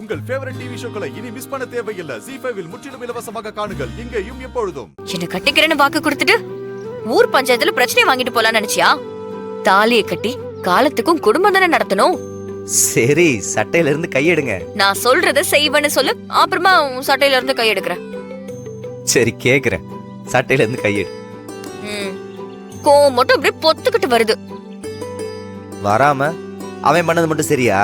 உங்கள் favourite TV ஷோக்களை இனி miss பண்ண தேவையில்லை. ZEE5 இல் முற்றிலும் இலவசமாக காணுங்கள். இங்கேயும் எப்பொழுதும். என்ன கட்டிக்கிறேன்னு வாக்கு கொடுத்துட்டு ஊர் பஞ்சாயத்துல பிரச்சனை வாங்கிட்டு போலான்னு நினைச்சியா? தாலியை கட்டி காலத்துக்கும் குடும்பம் தானே நடத்தணும். சரி, சட்டையில இருந்து கையெடுங்க. நான் சொல்றத செய்வேன்னு சொல்லு, அப்புறமா உன் சட்டையில இருந்து கையெடுக்கிறேன். சரி கேக்குறேன், சட்டையில இருந்து கையெடு. கோவம் மட்டும் அப்படியே பொத்துக்கிட்டு வருது. வராம அவன் பண்ணது மட்டும் சரியா?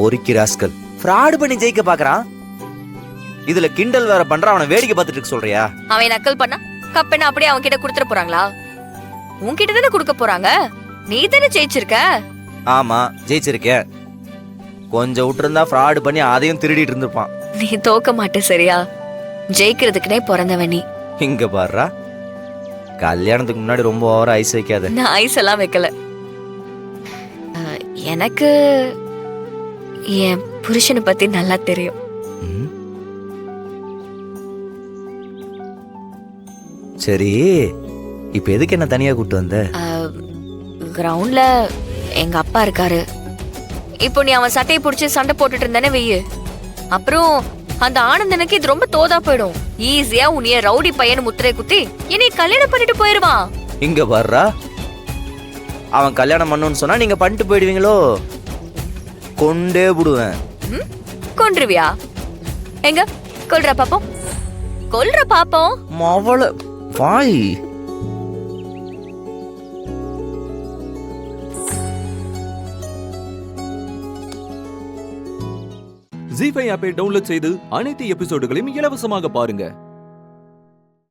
பொறுக்கி ராஸ்கல் ஃப்ராட் பண்ணி ஜெயிக்க பாக்குறான். இதுல கிண்டல் வேற பண்ற, அவனை வேடிக்கை பார்த்துட்டு இருக்க சொல்றியா? அவன் நக்கல் பண்ணா கப்பெண்ண அப்படியே அவன் கிட்ட கொடுத்துட போறாங்களா? உன்கிட்ட தானே கொடுக்க போறாங்க. நீ தானே ஜெயிச்சிருக்க. ஆமா ஜெயிச்சிருக்கேன். கொஞ்சம் விட்டுருந்தா ஃப்ராட் பண்ணி அதையும் திருடிட்டு இருந்திருப்பான். நீ தோக்க மாட்டே சரியா? ஜெயிக்கிறதுக்குனே பிறந்தவன் நீ. இங்க பாருடா, கல்யாணத்துக்கு முன்னாடி ரொம்ப ஓவரா ஐஸ் வைக்காத. நான் ஐஸ் எல்லாம் வைக்கல. எனக்கு என் புருஷனை பத்தி நல்லா தெரியும். சரி, இப்ப எதுக்கு என்ன தனியா கூட்டு வந்த? கிரவுண்ட்ல எங்க அப்பா இருக்காரு. இப்போ நீ அவன் சட்டையை பிடிச்சி சண்டை போட்டுட்டு இருந்தானே வெய்யு, அப்புறம் அந்த ஆனந்தனுக்கு இது ரொம்ப தோதா போயிடும். ஈஸியா உன்னைய ரவுடி பையன் முத்திரை குத்தி என்னை கல்யாணம் பண்ணிட்டு போயிருவான். இங்க வர்றா, அவன் கல்யாணம் பண்ணணும்னு சொன்னா நீங்க பண்ணிட்டு போயிடுவீங்களோ? கொண்டே விடுவேன். கொன்றுவியா? எங்க கொல்ற பாப்போம், கொல்ற பாப்போம். மவள வாய். ZEE5 ஆப்பை டவுன்லோட் செய்து அனைத்து எபிசோடுகளையும் இலவசமாக பாருங்க.